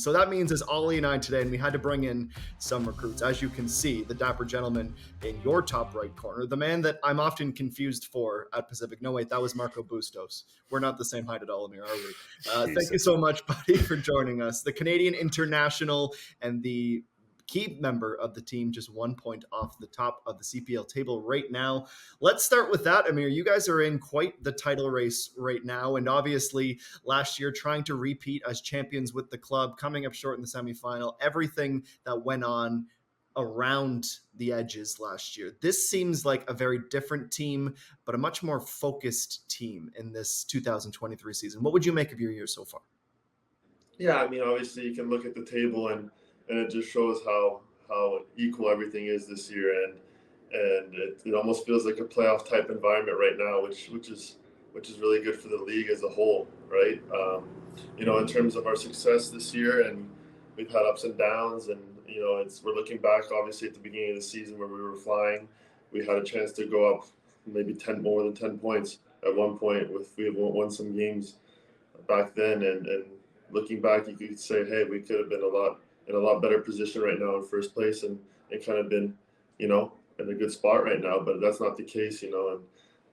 So that means it's Ollie and I today, and we had to bring in some recruits. As you can see, the dapper gentleman in your top right corner, the man that I'm often confused for at Pacific. No, wait, that was Marco Bustos. We're not the same height at all, Amir, are we? Thank you so much, buddy, for joining us. The Canadian international and the key member of the team, just 1 point off the top of the CPL table right now. Let's start with that, Amir. You guys are in quite the title race right now, and obviously last year trying to repeat as champions with the club, coming up short in the semifinal, everything that went on around the edges last year. This seems like a very different team, but a much more focused team in this 2023 season. What would you make of your year so far? Yeah, I mean, obviously you can look at the table and it just shows how equal everything is this year, and it almost feels like a playoff type environment right now, which is really good for the league as a whole, right? In terms of our success this year, and we've had ups and downs, and we're looking back obviously at the beginning of the season where we were flying. We had a chance to go up maybe more than 10 points at one point. We had won some games back then, and looking back, you could say, hey, we could have been in a lot better position right now in first place, and kind of been, in a good spot right now. But that's not the case, and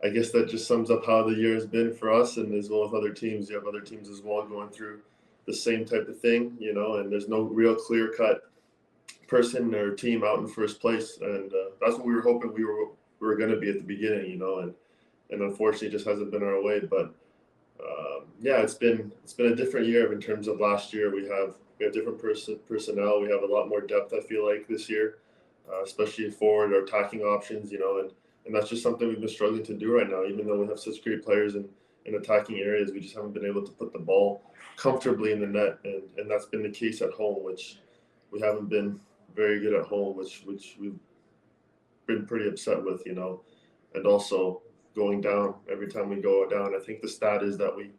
I guess that just sums up how the year has been for us, and as well as other teams. You have other teams as well going through the same type of thing, and there's no real clear-cut person or team out in first place, and that's what we were hoping we were going to be at the beginning, and unfortunately, it just hasn't been our way. But yeah, it's been a different year in terms of last year. We have different personnel. We have a lot more depth, I feel like, this year, especially forward or attacking options, and that's just something we've been struggling to do right now. Even though we have such great players in attacking areas, we just haven't been able to put the ball comfortably in the net, and that's been the case at home, which we haven't been very good at home, which we've been pretty upset with, and also going down every time we go down. I think the stat is that we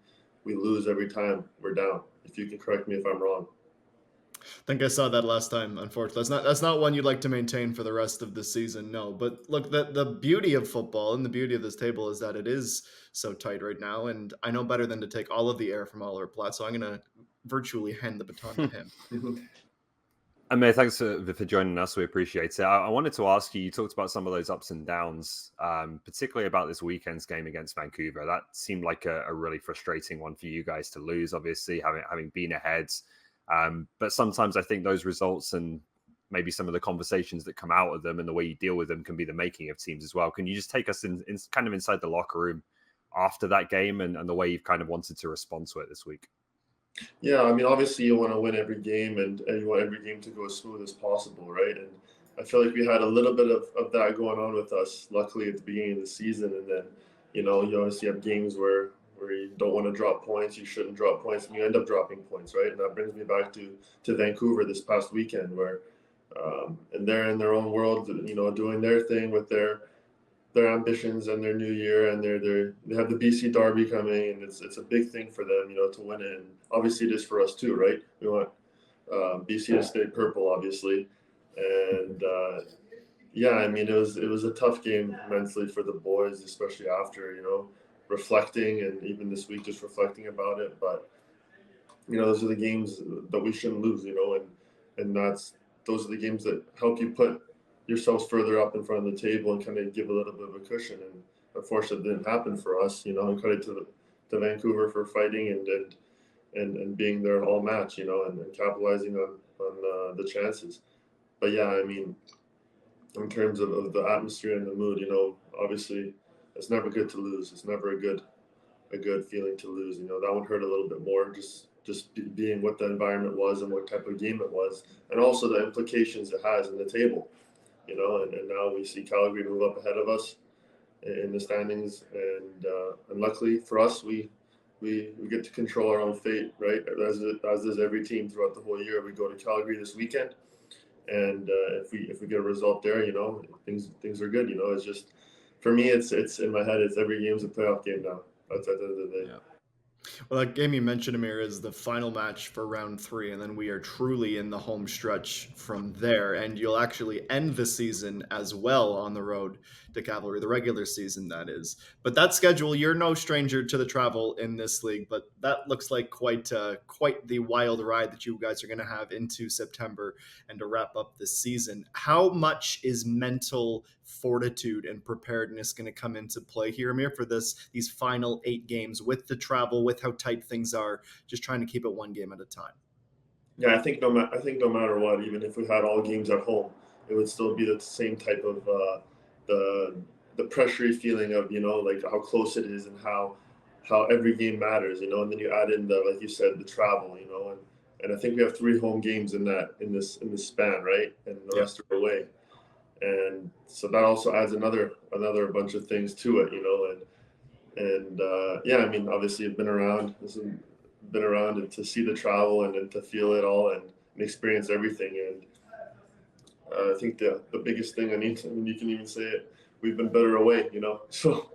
lose every time we're down. If you can correct me if I'm wrong. I think I saw that last time. Unfortunately, that's not one you'd like to maintain for the rest of the season. No, but look, the beauty of football and the beauty of this table is that it is so tight right now. And I know better than to take all of the air from Oliver Platt, so I'm going to virtually hand the baton to him. Amer, thanks for joining us. We appreciate it. I wanted to ask you, you talked about some of those ups and downs, particularly about this weekend's game against Vancouver. That seemed like a really frustrating one for you guys to lose, obviously, having been ahead. But sometimes I think those results and maybe some of the conversations that come out of them and the way you deal with them can be the making of teams as well. Can you just take us in kind of inside the locker room after that game and the way you've kind of wanted to respond to it this week? Yeah, I mean, obviously you want to win every game, and you want every game to go as smooth as possible, right? And I feel like we had a little bit of that going on with us, luckily, at the beginning of the season. And then, you obviously have games where you don't want to drop points, you shouldn't drop points, and you end up dropping points, right? And that brings me back to Vancouver this past weekend, where and they're in their own world, doing their thing with their ambitions and their new year, and they have the BC Derby coming, and it's a big thing for them, to win it. And obviously it is for us too, right? We want BC to stay purple, obviously, and yeah, I mean, it was a tough game mentally for the boys, especially after reflecting, and even this week just reflecting about it. But those are the games that we shouldn't lose, and those are the games that help you put yourselves further up in front of the table and kind of give a little bit of a cushion. And unfortunately, it didn't happen for us. And credit to Vancouver for fighting and being there all match, and capitalizing on the chances. But yeah, I mean, in terms of the atmosphere and the mood, obviously, it's never good to lose. It's never a good feeling to lose. That one hurt a little bit more, just being what the environment was and what type of game it was, and also the implications it has in the table. And now we see Calgary move up ahead of us in the standings, and luckily for us, we get to control our own fate, right? As does every team throughout the whole year. We go to Calgary this weekend, and if we get a result there, things are good. It's just, for me, it's in my head. It's every game's a playoff game now. That's at the end of the day. Yeah. Well, that game you mentioned, Amir, is the final match for round 3, and then we are truly in the home stretch from there. And you'll actually end the season as well on the road to Cavalry, the regular season, that is. But that schedule, you're no stranger to the travel in this league, but that looks like quite the wild ride that you guys are going to have into September and to wrap up the season. How much is mental fortitude and preparedness going to come into play here, Amir, for these final 8 games with the travel, with how tight things are, just trying to keep it one game at a time? Yeah, I think no matter what, even if we had all games at home, it would still be the same type of the pressury feeling of, like how close it is and how every game matters, and then you add in the, like you said, the travel, and I think we have 3 home games in this span, right, and the rest are away, and so that also adds another bunch of things to it, and yeah, I mean, obviously I've been around. Been around and to see the travel and to feel it all and experience everything. And I think the biggest thing I mean, you can even say it, we've been better away, So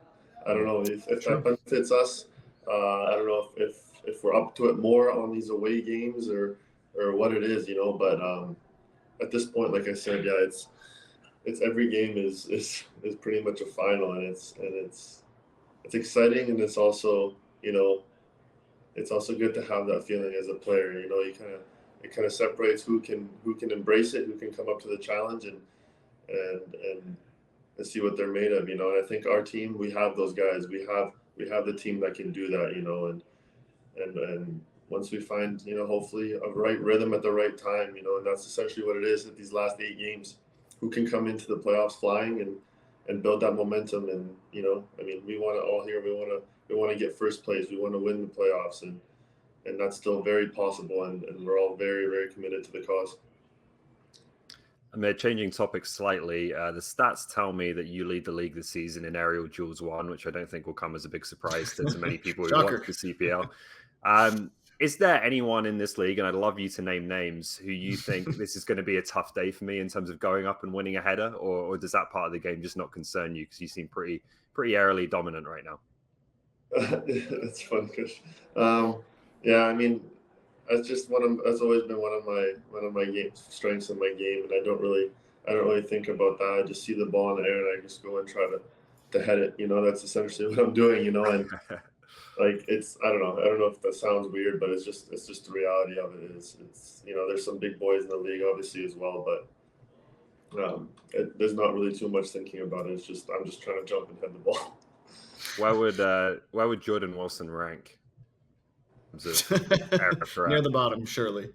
I don't know if that benefits us. I don't know if we're up to it more on these away games or what it is, But at this point, like I said, yeah, it's every game is pretty much a final, and it's exciting, and it's also, it's also good to have that feeling as a player. It kind of separates who can embrace it, who can come up to the challenge and see what they're made of. And I think our team, we have those guys. We have the team that can do that. And once we find, hopefully a right rhythm at the right time, and that's essentially what it is at these last 8 games. Who can come into the playoffs flying and build that momentum? And I mean, we want to all here. We want to get first place. We want to win the playoffs, and that's still very possible. And we're all very, very committed to the cause. I'm changing topics slightly. The stats tell me that you lead the league this season in aerial duels won, which I don't think will come as a big surprise to many people who watch the CPL. Is there anyone in this league, and I'd love you to name names, who you think this is going to be a tough day for me in terms of going up and winning a header, or does that part of the game just not concern you because you seem pretty aerially dominant right now? That's fun, Chris. Yeah, I mean, that's always been one of my strengths in my game, and I don't really think about that. I just see the ball in the air and I just go and try to head it. That's essentially what I'm doing. And like I don't know if that sounds weird, but it's just the reality of it. It's there's some big boys in the league obviously as well, but there's not really too much thinking about it. I'm just trying to jump and head the ball. Where would Jordan Wilson rank? Near the bottom, surely.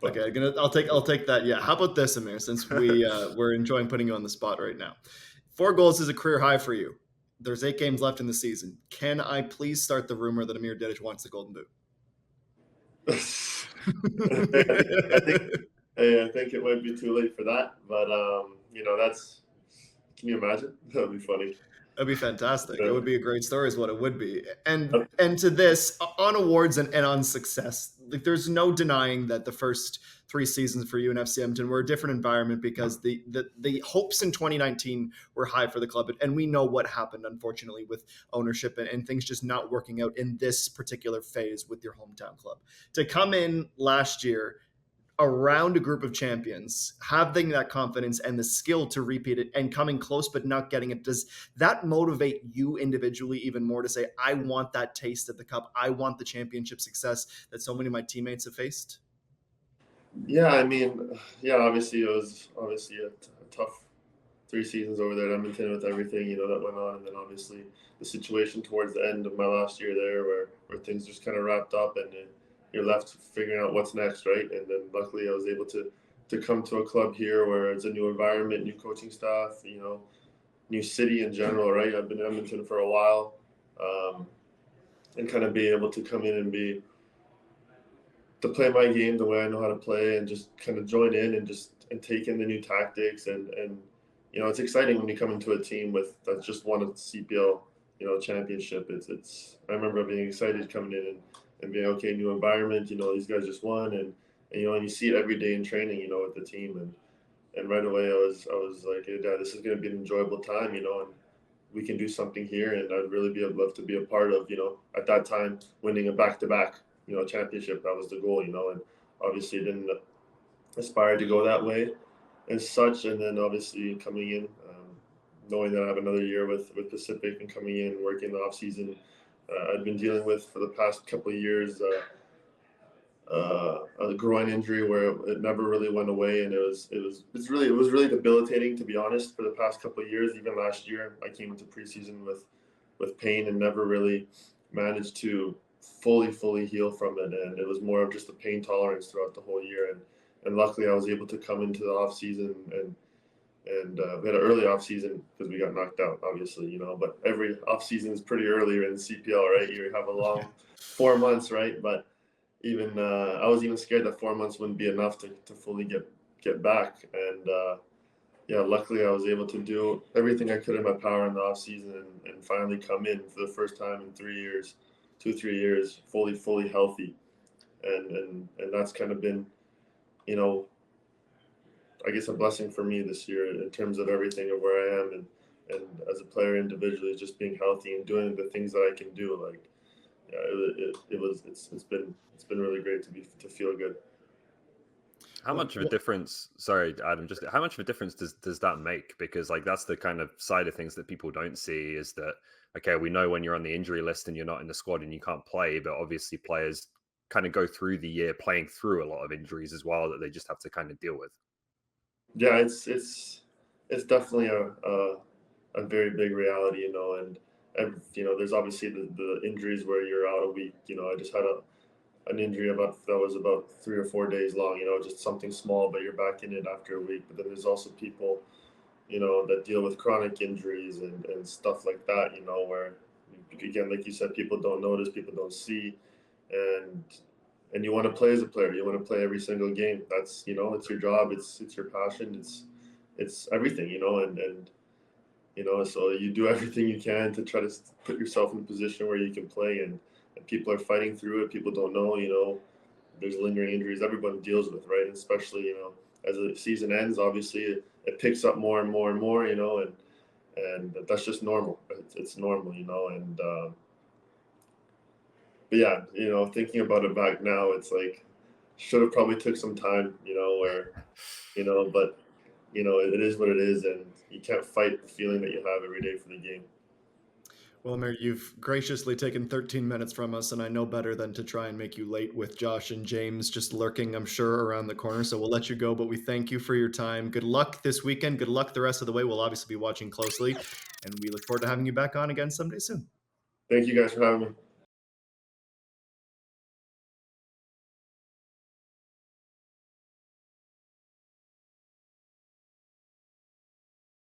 Okay, I'll take that. Yeah. How about this, Amir? Since we're enjoying putting you on the spot right now, 4 goals is a career high for you. There's 8 games left in the season. Can I please start the rumor that Amer Didic wants the Golden Boot? I think it might be too late for that, but that's. Can you imagine? That'd be funny. That'd be fantastic. It would be a great story, is what it would be. And to this, on awards and on success, like there's no denying that the first 3 seasons for you in FC Edmonton were a different environment because the hopes in 2019 were high for the club, and we know what happened, unfortunately, with ownership and things just not working out in this particular phase with your hometown club. To come in last year around a group of champions, having that confidence and the skill to repeat it and coming close but not getting it, does that motivate you individually even more to say, I want that taste of the cup, I want the championship success that so many of my teammates have faced? Yeah, I mean, yeah, obviously it was a tough 3 seasons over there at Edmonton with everything, that went on, and then obviously the situation towards the end of my last year there where things just kind of wrapped up and you're left figuring out what's next, right? And then luckily I was able to come to a club here where it's a new environment, new coaching staff, new city in general, right? I've been in Edmonton for a while, and kind of be able to come in and to play my game the way I know how to play and just kind of join in and take in the new tactics and it's exciting when you come into a team that just won a CPL championship. It's I remember being excited coming in and being okay, new environment. These guys just won and you see it every day in training. With the team and right away I was like, hey, Dad, this is going to be an enjoyable time, and we can do something here, and I'd really love to be a part of, at that time winning a back-to-back, championship. That was the goal, and obviously didn't aspire to go that way and such. And then obviously coming in, knowing that I have another year with Pacific and coming in, working the off season, I'd been dealing with for the past couple of years. A groin injury where it never really went away, and it was really debilitating, to be honest, for the past couple of years. Even last year, I came into preseason with pain and never really managed to fully heal from it, and it was more of just a pain tolerance throughout the whole year. And luckily, I was able to come into the off season and we had an early off season because we got knocked out, obviously, But every off season is pretty early in CPL, right? You have a long 4 months, right? But even I was even scared that 4 months wouldn't be enough to fully get back. And yeah, luckily I was able to do everything I could in my power in the off season and finally come in for the first time in 3 years, 2-3 years, fully healthy. And that's kind of been, I guess, a blessing for me this year in terms of everything of where I am and as a player individually, just being healthy and doing the things that I can do. Like, yeah, it's been really great to feel good. How much of a difference? Sorry, Adam. Just how much of a difference does that make? Because like that's the kind of side of things that people don't see is that okay, we know when you're on the injury list and you're not in the squad and you can't play, but obviously players kind of go through the year playing through a lot of injuries as well that they just have to kind of deal with. Yeah, it's definitely a very big reality, and there's obviously the injuries where you're out a week. I just had an injury that was about 3 or 4 days long, just something small, but you're back in it after a week. But then there's also people, that deal with chronic injuries and stuff like that, where again, like you said, people don't notice, people don't see, and you want to play as a player. You want to play every single game. That's it's your job. It's your passion. It's everything. So you do everything you can to try to put yourself in a position where you can play. And people are fighting through it. People don't know. There's lingering injuries everyone deals with, right? And especially as the season ends, obviously it picks up more and more and more. And that's just normal. It's normal. And but yeah, thinking about it back now, it's like should have probably took some time, where, but it is what it is, and you can't fight the feeling that you have every day for the game. Well, Amer, you've graciously taken 13 minutes from us, and I know better than to try and make you late with Josh and James just lurking, I'm sure, around the corner. So we'll let you go, but we thank you for your time. Good luck this weekend. Good luck the rest of the way. We'll obviously be watching closely, and we look forward to having you back on again someday soon. Thank you guys for having me.